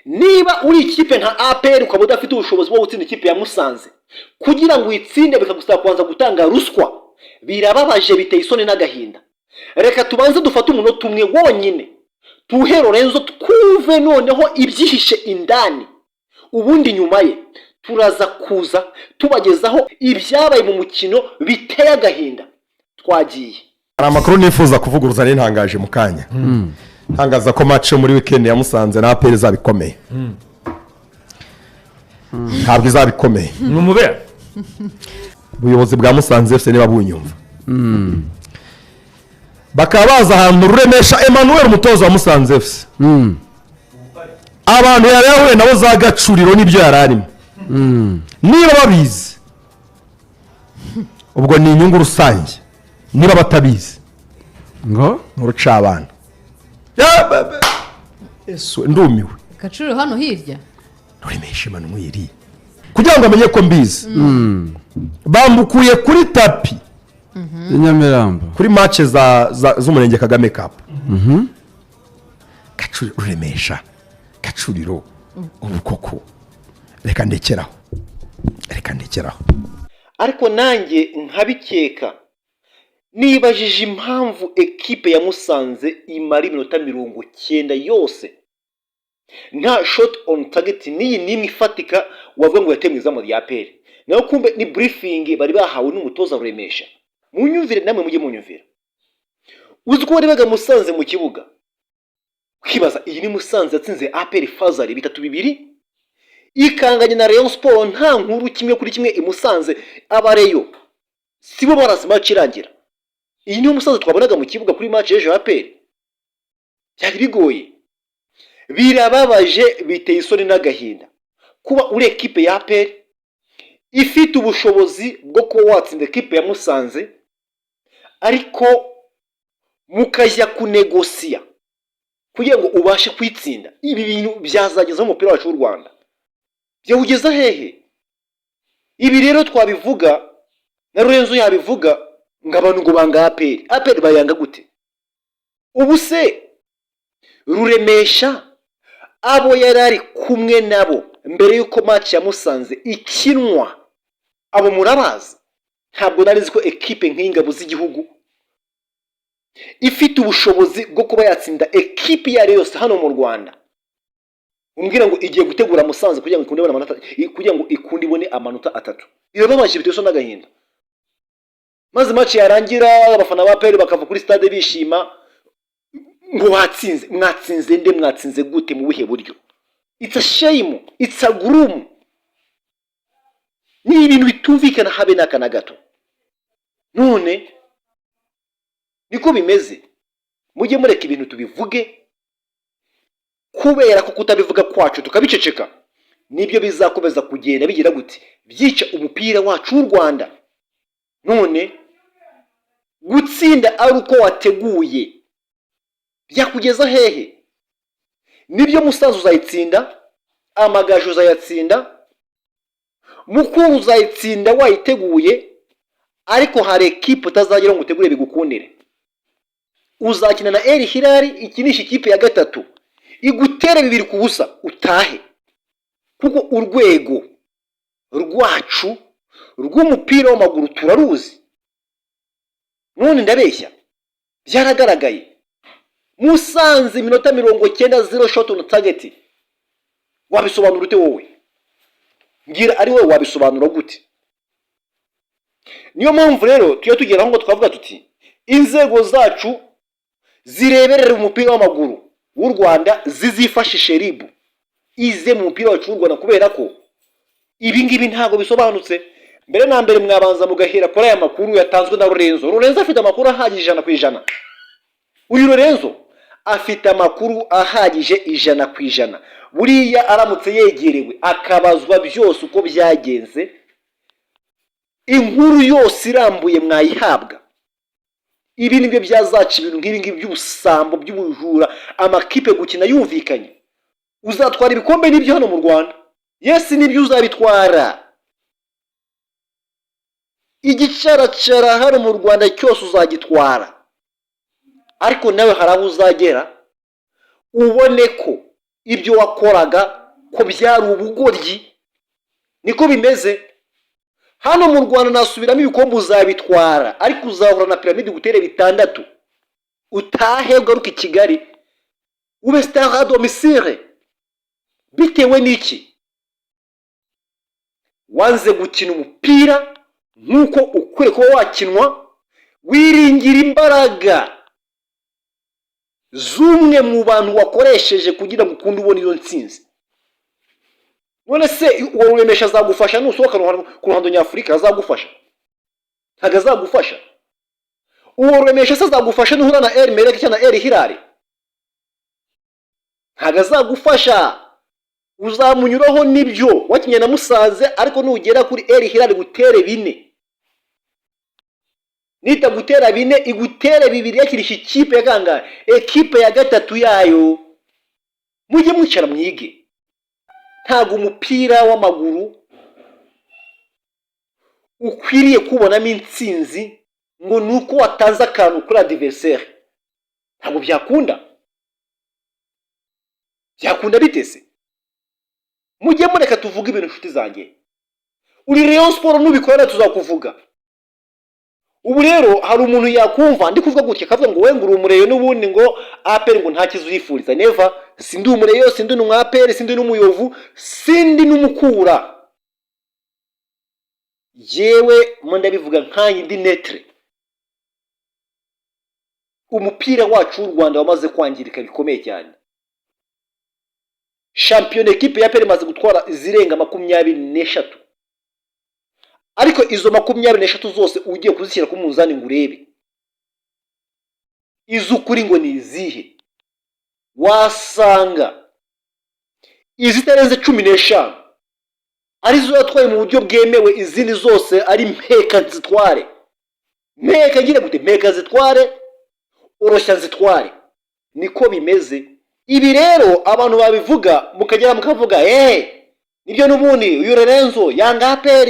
niba uri ikipe nka APR ukaba udafite ubushobozi bwo gutsinda ikipe ya Musanze kugira ngo uyitsinde bikagusaba kubanza gutanga ruswa, birababaje, biteye isoni n'agahinda. Reka tubanze dufate umunota umwe wonyine tuhe Lorenzo twuve noneho ibyihishe indani, ubundi nyuma ye turaza kuza tubagezaho ibyabaye mu mukino biteye agahinda. Twagiye. Hari amakuru nifuza kuvuguruza n'intangaje mu kanya. Ntangaza ko match muri weekend ya Musanze na APR zabikomeye. Ntabwo izabikomeye. Numubera. Ubuyobozi bwa Musanze FC niba bunyumva. Bakaba baza ahantu Ruremesha Emmanuel umutoza wa Musanze FC. Abantu yarahuye nabo za Gacuriro nibyo yararimo. Niba babizi ubwo ni inyungu rusange, niba batabizi ngo muruca abana. Yesu ndumiwe. Gacuriro hano hirya Ruremesha Emmanuel kugira ngo amenye ko mbizi. Bambukuye kuri tapi Nyamirambo kuri match z'umurenge Kagame Cup. Gacuriro Ruremesha Gacuriro ubu koko reka ndekeraho. Ariko nanjye nkabikeka nibajije impamvu ekipe ya Musanze imara iminota 90 yose nta shot on target niyi nimwe ifatika wavuga ngo yatemwe izamu rya APR. Naho kumbe ni briefing bari bahawe n'umutoza Ruremesha. Munyumvire namwe mujye munyumvira. Uziko warebaga Musanze mu kibuga ukibaza iyi ni Musanze yatsinze APR Fazari 3-2 ikanganye na Rayon Sport nta nkuru kimwe kuri kimwe imusanze abareyo sibo barasi match irangira. Iyi ni Musanze twabonaga mu kibuga kuri match ejo APR. Byari bigoye, birababaje, biteye isoni n'agahinda kuba uri ekipe ya APR ifite ubushobozi bwo kuba watsinda ekipe ya Musanze ariko mukajya kunegosiya kugira ngo ubashe kwitsinda. Ibi bintu byazageza mu mupira wacu w'u Rwanda byawugeza hehe? Ibi rero twabivuga na Lorenzo yabivuga ngo abantu ngo banga APR bayanga gute? Ubu se Ruremesha abo yarari kumwe nabo mbere yuko match ya Musanze ikinwa abo murabaza? Ntabwo narizi ko ekipe nk'ingabo z'igihugu ifite ubushobozi bwo kuba yatsinda ekipe ya yose hano mu Rwanda. Umbwira ngo igiye gutegura Musanze kugira ngo ikunde ibone amanota, kugira ngo ikunde ibone amanota 3. Birababaje, bityo n'agahinda. Maze match yarangira abafana ba APR bakava kuri stade bishima ngo watsinze. Mwatsinze nde? Mwatsinze gute? mu buhe buryo? It's a shame, it's a gloom. Ni ibintu bitumvikana habe n'akana gato. None niko bimeze, mujye mureka ibintu tubivuge, kubera ko kutabivuga kwacu tukabiceceka nibyo bizakomeza kugenda bigira gute byica umupira wacu w'u Rwanda. None gutsinda ari uko wateguye byakugeza hehe? Nibyo Musanze uzayitsinda, Amagaju uzayatsinda, Mukuru uzayitsinda wayiteguye, ariko hari ekipe utazagira ngo utegure bigukundire. Uzakina na El Hilal ikinisha ikipe ya gatatu igutere 2-0 utahe, kuko urwego rwacu rw'umupira w'amaguru turaruzi. None ndabeshya? Byaragaragaye. Musanze iminota 90 0 shot on target. Wabisobanura ute wowe? Ngira ari wowe wabisobanura gute? Niyo mpamvu rero tugeraho ngo twavuga tuti inzego zacu zireberera umupira w'amaguru w'u Rwanda zizifashishe RIB ize mu mupira wacu w'u Rwanda, kubera ko ibi ngibi ntago bisobanutse. Mbere na mbere mwabanza mugahera kuri aya makuru yatanzwe na Lorenzo. Lorenzo afite amakuru ahagije 100%. Uyu Lorenzo afite amakuru ahagije 100%. Buriya aramutse yegerewe akabazwa byose uko byagenze, inkuru yose irambuye mwayihabwa. Ibi nibyo byazaca ibintu nk'ibi ngibi by'ubusambo, by'ubujura, amakipe gukina yumvikanye. Uzatwara ibikombe n'ibyo hano mu Rwanda? Yes, nibyo uzabitwara. Igicara hano mu Rwanda cyose uzagitwara, ariko nawe haraho uzagera ubone ko ibyo wakoraga ko byari ubugoryi. Niko bimeze hano mu Rwanda. Nasubiramo ibikombe uzabitwara, ariko uzahura na piramide gutere 6 utahe ugaruka i Kigali ube star à domicile. Bitewe n'iki? Wanze gukina umupira nk'uko ukwiye kuba wakinwa, wiringira imbaraga z'umwe mu bantu wakoresheje kugira ngo ukunde ubone iyo ntsinzi. None se uwo Ruremesha azagufasha nusohoka ku ruhando nyafurika? Azagufasha? Ntago azagufasha. Uwo Ruremesha se azagufasha nuhura na El Merreikh cyangwa na El Hilal? Ntago azagufasha. Uzamunyuraho nibyo wakinye na Musanze, ariko nugera kuri El Hilal gutere 4. Nita gutera 4 igutere 2 yakirisha ikipe ya ganga, ekipe ya gatatu yayo. Mujye mwicara mwige. Ntago umupira w'amaguru ukwiriye kubonamo intsinzi ngo nuko watanze akantu kuri adversaire. Ntago byakunda. Byakunda bitese. Mujye mureka tuvuga ibintu nshuti zanjye. Uri Rayon Sport nubikora tuzakuvuga. Ubu rero hari umuntu yakumva ndi kuvuga gutya kavuga ngo wengura umureyo n'ubundi ngo APR ngo nta kizuyifuriza. Never. Sindi umureyo, sindi n'umwapere, sindi n'umuyovu, sindi n'umukura. Jewe munda bivuga nkanyi ndi netre. Umupira wacu w'u Rwanda wamaze kwangirika bikomeye cyane. Champion equipe ya APR imaze gutwara zirenga 23. Ariko izo 23 zose ugiye kuzishyira ku munzani ngo urebe izukuri ngo ni izihe, wasanga izitarenze 15 arizo yatwaye mu buryo bwemewe, izindi zose ari mpeka zitware. Mpeka ngira gute? Mpeka zitware, oroshya zitware. Niko bimeze. Ibi rero abantu babivuga mukagera mukavuga nibyo n'ubundi uyu Lorenzo yanga APR,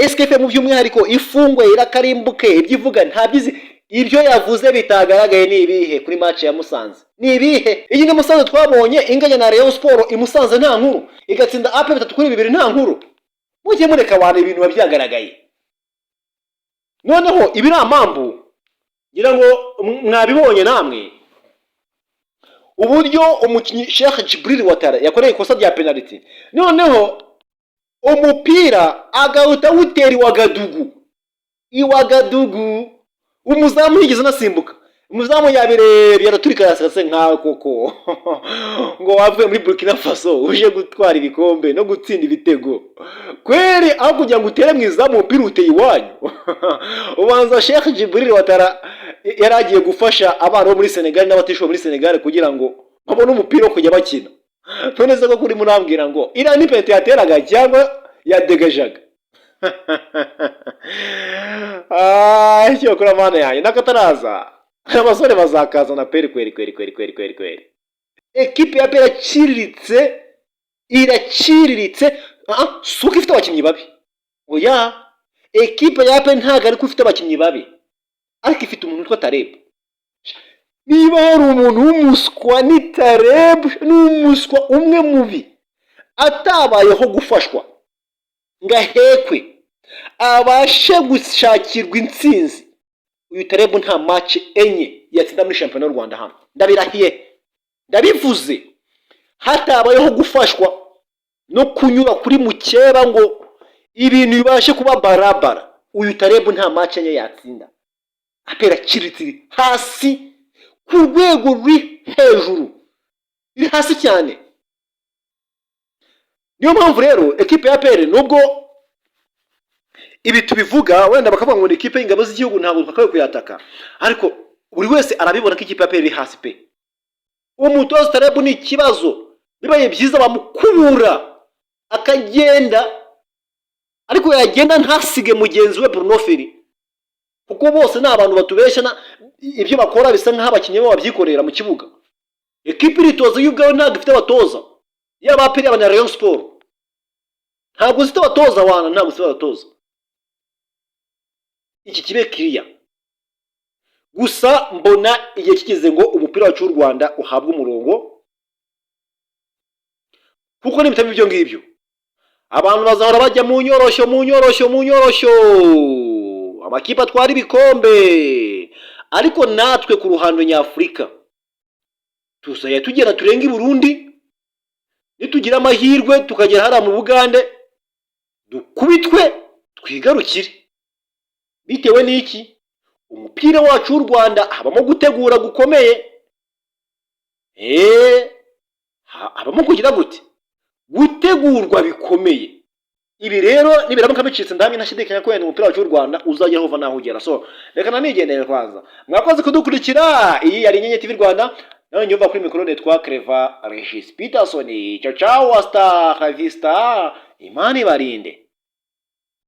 SKF mu by'umwihariko ifungwe irakarimbuke, ibyivuga ntabyizi. Ibyo yavuze bitagaragaye ni ibihe kuri match ya Musanze? Ni ibihe? Iyi ni Musanze twabonye inganya na Rayon Sport, imusanze nta nkuru, igatsinda APR 3-2 nta nkuru. Mujye mureka abantu ibintu babyagaragaye. Noneho ibi namambu ngira ngo mwabibonye namwe uburyo umukinyi Sheikh Djibril Ouattara yakoreye ikosa rya penalty, noneho umupira agahita wutera Iwagadugu. Umuzamu yigeze nasimbuka, umuzamu yabirebye araturika yasase nkawe koko ngo wavuye muri Burkina Faso uje gutwara ibikombe no gutsinda ibitego kweri, aho kugira ngo utere mu izamu umupira uteye iwanyu. Ubanza Sheikh Djibril Ouattara yaragiye gufasha abana bo muri Senegal n'abatishoboye muri Senegal kugira ngo babone umupira wo kujya bakina. None se ko kuri munambwira ngo ira ni pete yateraga cyangwa yadegajaga? Icyo kora mana yanjye nakataraza abasore bazakaza na peri kweri. Ekipe ya APR iraciriritse. Suko ifite abakinnyi babi. Oya, ekipe ya APR ntago ari ko ifite abakinnyi babi, ariko ifite umuntu witwa Taleb. Niba hari umuntu w'umuswa ni Taleb, n'umuswa umwe mubi atabayeho gufashwa ngahekwe abashe gushakirwa intsinzi. Uyu Taleb nta match enye yatsinda muri champion y'u Rwanda hano. Ndabirahiye, ndabivuze. Hatabayeho gufashwa no kunyura kuri mukeba ngo ibintu bibashe kuba barabara, uyu Taleb nta match enye yatsinda. APR kiritiri hasi ku rwego ruri hejuru, iri hasi cyane. Niyo mpamvu rero ekipe ya APR nubwo ibi tubivuga wenda bakavuga ngo ni ekipe y'ingabo z'igihugu ntabwo twakaye kuyataka, ariko buri wese arabibona ko ikipe ya APR iri hasi pe. Umutoza Taleb ni ikibazo, bibaye byiza bamukubura akagenda, ariko yagenda ntasige mugenzi we Bruno Ferry, kuko bose ni abantu batubeshya ibyo bakora bisa nkaho abakinnyi babo babyikorera mu kibuga. Ekipe iritoza y'ubwayo ntabwo ifite abatoza, yaba APR y'abanya Rayon Sport ntabwo zifite abatoza wana, ntabwo zifite abatoza. Iki kibe kiriya gusa mbona igihe kigeze ngo umupira wacu w'u Rwanda uhabwe umurongo. kuko nibitamo ibyo ngibyo abantu bazahora bajya mu nyorosho amakipe atwara ibikombe, ariko natwe ku ruhando nyafurika tuzajya tugera turenga i Burundi, nitugira amahirwe tukagera hariya mu Bugande dukubitwe twigarukire. Bitewe n'iki? Umupira wacu w'u Rwanda habamo gutegura gukomeye, habamo kugira gute gutegurwa bikomeye. Ibi rero nibiramuka bicitse ndamye ntashidikanya ko umupira wacu w'u Rwanda uzagera hova naho ugera. So reka nanigendere kwanza, mwakoze kudukurikira. Iyi yari Inyenyeri TV Rwanda, nawe nyumva kuri mikoro netwa Clever Regis Peterson. Ciao ciao, hasta la vista, Imana ibarinde.